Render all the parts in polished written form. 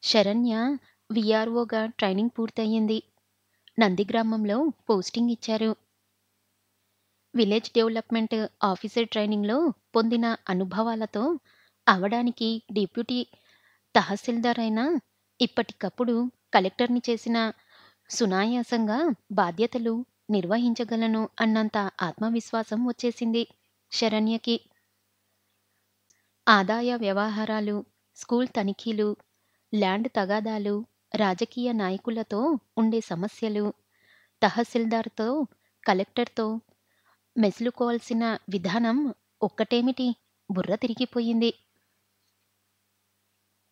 Saranya వీఆర్ఓగా training పూర్తయింది. నందిగ్రామంలో posting ఇచ్చారు. Village development officer ట్రైనింగ్‌లో పొందిన అనుభవాలతో అవడానికి డిప్యూటీ తహసీల్దార్ అయినా ఇప్పటికప్పుడు కలెక్టర్‌ని చేసిన సునాయాసంగా బాధ్యతలు నిర్వహించగలను అన్నంత ఆత్మవిశ్వాసం వచ్చేసింది శరణ్యకి. ఆదాయ వ్యవహారాలు, స్కూల్ తనిఖీలు, ల్యాండ్ తగాదాలు, రాజకీయ నాయకులతో ఉండే సమస్యలు, తహసీల్దార్‌తో, కలెక్టర్‌తో మెసులుకోవాల్సిన విధానం ఒక్కటేమిటి బుర్ర తిరిగిపోయింది.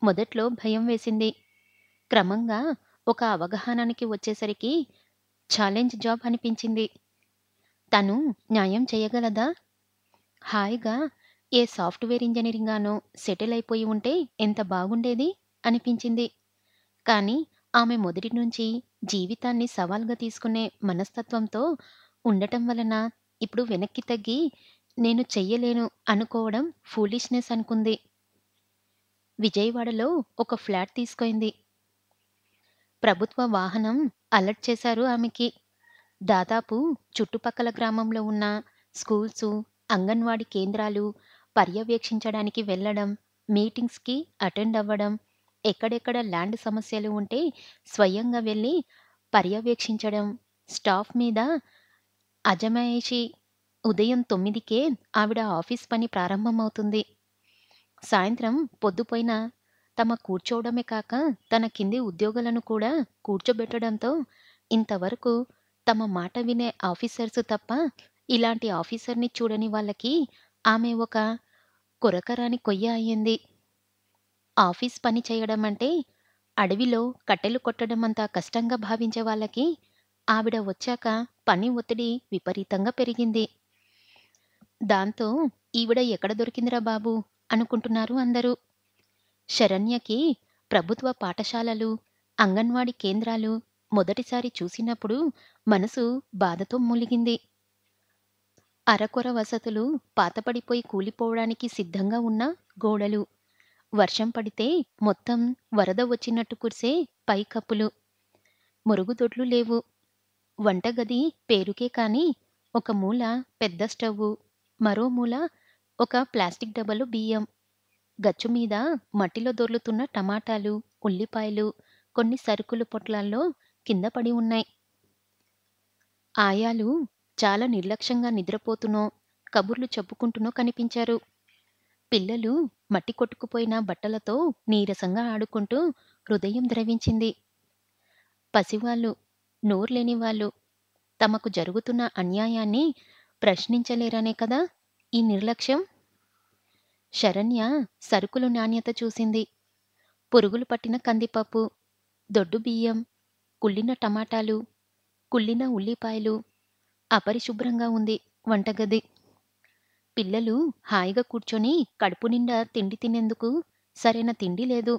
మొదట్లో భయం వేసింది. క్రమంగా ఒక అవగాహనకి వచ్చేసరికి ఛాలెంజ్ జాబ్ అనిపించింది. తను న్యాయం చేయగలదా? హాయిగా ఏ సాఫ్ట్‌వేర్ ఇంజినీరింగ్‌గానో సెటిల్ అయిపోయి ఉంటే ఎంత బాగుండేది అనిపించింది. కానీ ఆమె మొదటి నుంచి జీవితాన్ని సవాల్‌గా తీసుకునే మనస్తత్వంతో ఉండటం వలన ఇప్పుడు వెనక్కి తగ్గి నేను చెయ్యలేను అనుకోవడం ఫూలిష్‌నెస్ అనుకుంది. విజయవాడలో ఒక ఫ్లాట్ తీసుకుంది. ప్రభుత్వ వాహనం అలర్ట్ చేశారు ఆమెకి. దాదాపు చుట్టుపక్కల గ్రామంలో ఉన్న స్కూల్సు, అంగన్వాడీ కేంద్రాలు పర్యవేక్షించడానికి వెళ్ళడం, మీటింగ్స్‌కి అటెండ్ అవ్వడం, ఎక్కడెక్కడ ల్యాండ్ సమస్యలు ఉంటే స్వయంగా వెళ్లి పర్యవేక్షించడం, స్టాఫ్ మీద అజమాయిషీ. ఉదయం 9కే ఆవిడ ఆఫీస్ పని ప్రారంభమవుతుంది. సాయంత్రం పొద్దుపోయినా తమ కూర్చోవడమే కాక తన కింది ఉద్యోగులను కూడా కూర్చోబెట్టడంతో ఇంతవరకు తమ మాట వినే ఆఫీసర్స్ తప్ప ఇలాంటి ఆఫీసర్‌ని చూడని వాళ్ళకి ఆమె ఒక కొరకరాని కొయ్య అయ్యింది. ఆఫీస్ పని చేయడం అంటే అడవిలో కట్టెలు కొట్టడమంత కష్టంగా భావించే వాళ్ళకి ఆవిడ వచ్చాక పని ఒత్తిడి విపరీతంగా పెరిగింది. దాంతో ఈవిడ ఎక్కడ దొరికిందిరా బాబు అనుకుంటున్నారు అందరూ. శరణ్యకి ప్రభుత్వ పాఠశాలలు, అంగన్వాడీ కేంద్రాలు మొదటిసారి చూసినప్పుడు మనసు బాధతో మూలిగింది. అరకొర వసతులు, పాతపడిపోయి కూలిపోవడానికి సిద్ధంగా ఉన్న గోడలు, వర్షం పడితే మొత్తం వరద వచ్చినట్టు కురిసే పైకప్పులు, మురుగుదొడ్లు లేవు. వంటగది పేరుకే కానీ ఒక మూల పెద్ద స్టవ్వు, మరో మూల ఒక ప్లాస్టిక్ డబ్బాలో బియ్యం, గచ్చు మీద మట్టిలో దొర్లుతున్న టమాటాలు, ఉల్లిపాయలు, కొన్ని సరుకుల పొట్లాల్లో కింద పడి ఉన్నాయి. ఆయాలు చాలా నిర్లక్ష్యంగా నిద్రపోతూనో, కబుర్లు చెప్పుకుంటూనో కనిపించారు. పిల్లలు మట్టి కొట్టుకుపోయిన బట్టలతో నీరసంగా ఆడుకుంటూ హృదయం ద్రవించింది. పసివాళ్ళు, నోర్లేని వాళ్ళు తమకు జరుగుతున్న అన్యాయాన్ని ప్రశ్నించలేరనే కదా ఈ నిర్లక్ష్యం. శరణ్య సరుకులు నాణ్యత చూసింది. పురుగులు పట్టిన కందిపప్పు, దొడ్డు బియ్యం, కుళ్ళిన టమాటాలు, కుళ్ళిన ఉల్లిపాయలు, అపరిశుభ్రంగా ఉంది వంటగది. పిల్లలు హాయిగా కూర్చొని కడుపు నిండా తిండి తినేందుకు సరైన తిండి లేదు,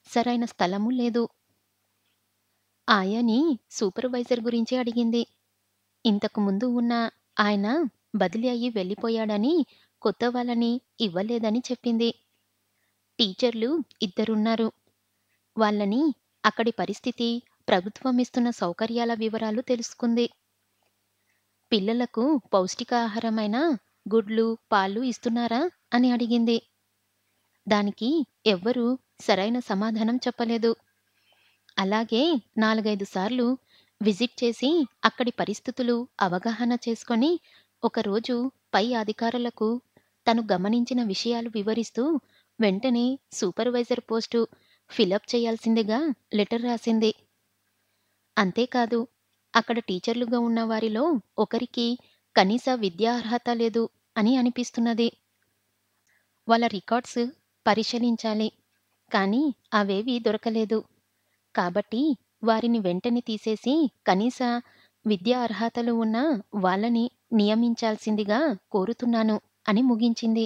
సరైన స్థలము లేదు. ఆయాని సూపర్వైజర్ గురించి అడిగింది. ఇంతకు ముందు ఉన్న ఆయన బదిలీ అయ్యి వెళ్ళిపోయాడని కొత్త వాళ్ళని ఇవ్వలేదని చెప్పింది. టీచర్లు ఇద్దరున్నారు. వాళ్ళని అక్కడి పరిస్థితి, ప్రభుత్వం ఇస్తున్న సౌకర్యాల వివరాలు తెలుసుకుంది. పిల్లలకు పౌష్టికాహారమైన గుడ్లు, పాలు ఇస్తున్నారా అని అడిగింది. దానికి ఎవ్వరూ సరైన సమాధానం చెప్పలేదు. అలాగే 4, 5 సార్లు విజిట్ చేసి అక్కడి పరిస్థితులు అవగాహన చేసుకొని ఒకరోజు పై అధికారులకు తను గమనించిన విషయాలు వివరిస్తూ వెంటనే సూపర్వైజర్ పోస్టు ఫిలప్ చేయాల్సిందిగా లెటర్ రాసింది. అంతేకాదు అక్కడ టీచర్లుగా ఉన్న వారిలో ఒకరికి కనీస విద్యా అర్హత లేదు అని అనిపిస్తున్నది. వాళ్ళ రికార్డ్స్ పరిశీలించాలి. కానీ అవేవీ దొరకలేదు. కాబట్టి వారిని వెంటనే తీసేసి కనీస విద్యా అర్హతలు ఉన్న వాళ్ళని నియమించాల్సిందిగా కోరుతున్నాను అని ముగించింది.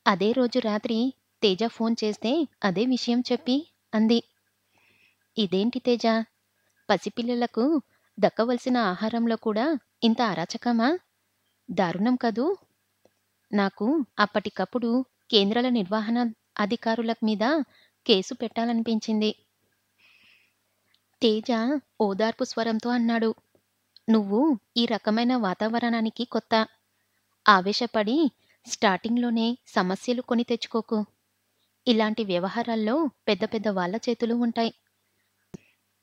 అదే రోజు రాత్రి తేజ ఫోన్ చేస్తే అదే విషయం చెప్పి అంది. ఇదేంటి తేజ, పసిపిల్లలకు దక్కవలసిన ఆహారంలో కూడా ఇంత అరాచకమా? దారుణం కదూ! నాకు అప్పటికప్పుడు కేంద్రాల నిర్వహణ అధికారుల మీద కేసు పెట్టాలనిపించింది. తేజ ఓదార్పు స్వరంతో అన్నాడు. నువ్వు ఈ రకమైన వాతావరణానికి కొత్త. ఆవేశపడి స్టార్టింగ్‌లోనే సమస్యలు కొని తెచ్చుకోకు. ఇలాంటి వ్యవహారాల్లో పెద్ద పెద్ద వాళ్ళ చేతులు ఉంటాయి.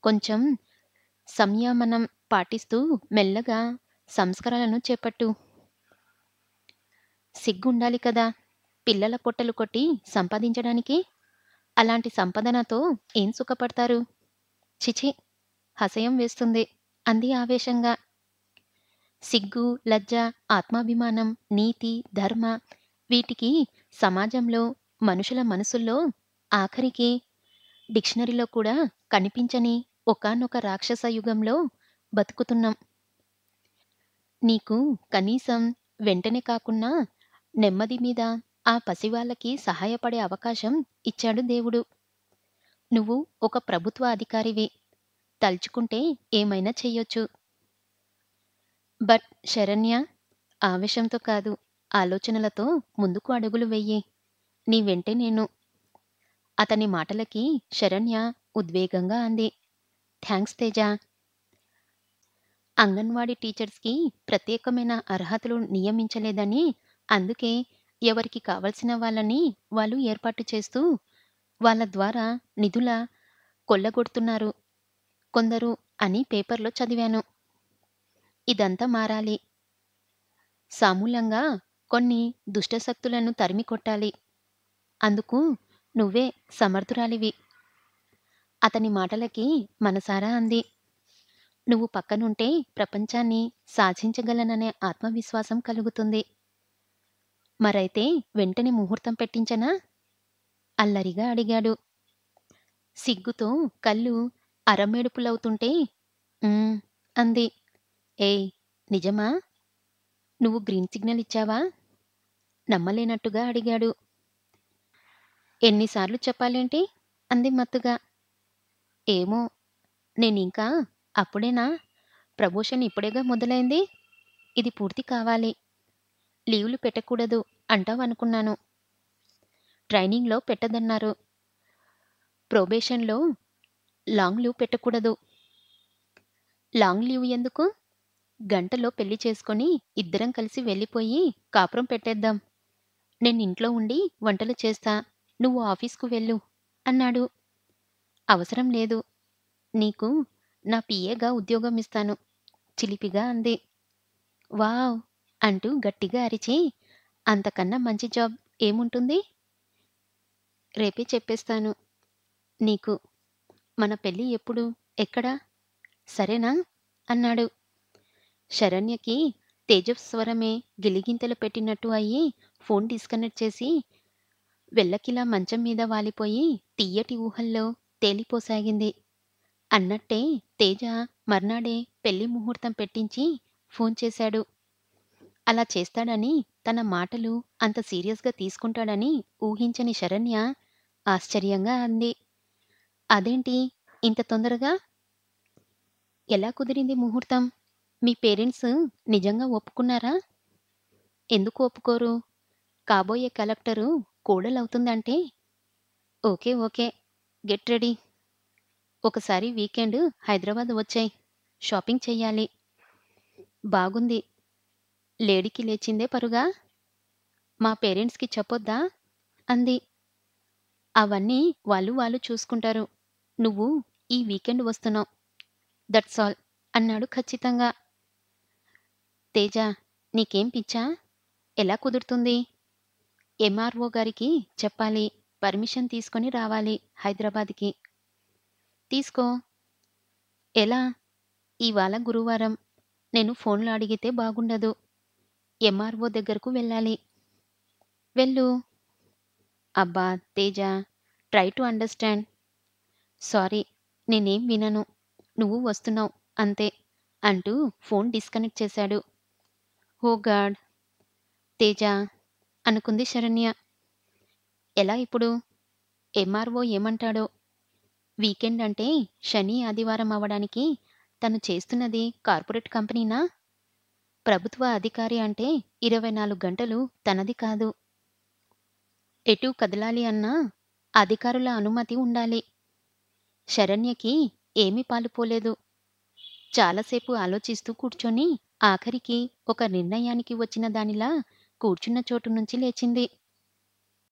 కొంచెం సంయమనం పాటిస్తూ మెల్లగా సంస్కరణలను చేపట్టు. సిగ్గుండాలి కదా! పిల్లల పొట్టలు కొట్టి సంపాదించడానికి. అలాంటి సంపాదనతో ఏం సుఖపడతారు? ఛీఛీ! అసహ్యం వేస్తుంది అంది ఆవేశంగా. సిగ్గు, లజ్జ, ఆత్మాభిమానం, నీతి, ధర్మ వీటికి సమాజంలో, మనుషుల మనసుల్లో, ఆఖరికి డిక్షనరీలో కూడా కనిపించని ఒకానొక రాక్షస యుగంలో బతుకుతున్నాం. నీకు కనీసం వెంటనే కాకున్నా నెమ్మది మీద ఆ పసివాళ్ళకి సహాయపడే అవకాశం ఇచ్చాడు దేవుడు. నువ్వు ఒక ప్రభుత్వ అధికారివి. తలుచుకుంటే ఏమైనా చెయ్యొచ్చు. బట్ శరణ్య, ఆవేశంతో కాదు, ఆలోచనలతో ముందుకు అడుగులు వెయ్యి. నీ వెంటే నేను. అతని మాటలకి శరణ్య ఉద్వేగంగా అంది. థాంక్స్ తేజ. అంగన్వాడీ టీచర్స్‌కి ప్రత్యేకమైన అర్హతలు నియమించలేదని, అందుకే ఎవరికి కావలసిన వాళ్ళని వాళ్ళు ఏర్పాటు చేస్తూ, వాళ్ళ ద్వారా నిధుల కొల్లగొడుతున్నారు కొందరు అని పేపర్‌లో చదివాను. ఇదంతా మారాలి. సమూలంగా కొన్ని దుష్టశక్తులను తరిమికొట్టాలి. అందుకు నువ్వే సమర్థురాలివి. అతని మాటలకి మనసారా అంది. నువ్వు పక్కనుంటే ప్రపంచాన్ని సాధించగలననే ఆత్మవిశ్వాసం కలుగుతుంది. మరైతే వెంటనే ముహూర్తం పెట్టించనా? అల్లరిగా అడిగాడు. సిగ్గుతో కళ్ళు అరమేడుపులవుతుంటే "ఉమ్" అంది. ఏయ్! నిజమా? నువ్వు గ్రీన్ సిగ్నల్ ఇచ్చావా? నమ్మలేనట్టుగా అడిగాడు. ఎన్నిసార్లు చెప్పాలేంటి? అంది మత్తుగా. ఏమో, నేనింకా అప్పుడేనా? ప్రమోషన్ ఇప్పుడేగా మొదలైంది. ఇది పూర్తి కావాలి. లీవులు పెట్టకూడదు అంటావనుకున్నాను. ట్రైనింగ్‌లో పెట్టదన్నారు. ప్రొబేషన్‌లో లాంగ్ లీవ్ పెట్టకూడదు. లాంగ్ లీవ్ ఎందుకు? గంటలో పెళ్లి చేసుకొని ఇద్దరం కలిసి వెళ్ళిపోయి కాపురం పెట్టేద్దాం. నేనింట్లో ఉండి వంటలు చేస్తా. నువ్వు ఆఫీస్‌కు వెళ్ళు అన్నాడు. అవసరం లేదు. నీకు నా పీఏగా ఉద్యోగం ఇస్తాను చిలిపిగా అంది. వావ్! అంటూ గట్టిగా అరిచి, అంతకన్నా మంచి జాబ్ ఏముంటుంది? రేపే చెప్పేస్తాను నీకు. మన పెళ్లి ఎప్పుడు? ఎక్కడ? సరేనా? అన్నాడు. శరణ్యకి తేజస్వరమే గిలిగింతలు పెట్టినట్టు అయ్యి ఫోన్ డిస్కనెక్ట్ చేసి వెల్లకిలా మంచం మీద వాలిపోయి తియ్యటి ఊహల్లో తేలిపోసాగింది. అన్నట్టే తేజ మర్నాడే పెళ్లి ముహూర్తం పెట్టించి ఫోన్ చేశాడు. అలా చేస్తాడని, తన మాటలు అంత సీరియస్‌గా తీసుకుంటాడని ఊహించని శరణ్య ఆశ్చర్యంగా అంది. అదేంటి ఇంత తొందరగా? ఎలా కుదిరింది ముహూర్తం? మీ పేరెంట్స్ నిజంగా ఒప్పుకున్నారా? ఎందుకు ఒప్పుకోరు? కాబోయే కలెక్టరు కోడలవుతుందంటే ఓకే. ఓకే. Get ready. ఒకసారి వీకెండ్ హైదరాబాద్ వచ్చెయ్. షాపింగ్ చెయ్యాలి. బాగుంది. లేడికి లేచిందే పరుగా? మా పేరెంట్స్‌కి చెప్పొద్దా? అంది. అవన్నీ వాళ్ళు చూసుకుంటారు. నువ్వు ఈ వీకెండ్ వస్తున్నావు. దట్స్ ఆల్ అన్నాడు ఖచ్చితంగా. తేజ, నీకేం పిచ్చా? ఎలా కుదురుతుంది? ఎంఆర్‌ఓ గారికి చెప్పాలి. పర్మిషన్ తీసుకొని రావాలి హైదరాబాద్‌కి. తీసుకో. ఎలా? ఇవాళ గురువారం. నేను ఫోన్‌లో అడిగితే బాగుండదు. ఎంఆర్‌ఓ దగ్గరకు వెళ్ళాలి. వెళ్ళు. అబ్బా! Teja, try to understand. Sorry, నేనేం వినను. నువ్వు వస్తున్నావు అంతే అంటూ ఫోన్ డిస్కనెక్ట్ చేశాడు. ఓ గాడ్! తేజ అనుకుంది శరణ్య. ఎలా ఇప్పుడు? ఎంఆర్‌ఓ ఏమంటాడో? వీకెండ్ అంటే శని, ఆదివారం అవ్వడానికి తను చేస్తున్నది కార్పొరేట్ కంపెనీనా? ప్రభుత్వ అధికారి అంటే 24 గంటలు తనది కాదు. ఎటు కదలాలి అన్నా అధికారుల అనుమతి ఉండాలి. శరణ్యకి ఏమీ పాలుపోలేదు. చాలాసేపు ఆలోచిస్తూ కూర్చొని ఆఖరికి ఒక నిర్ణయానికి వచ్చిన దానిలా కూర్చున్న చోటు నుంచి లేచింది.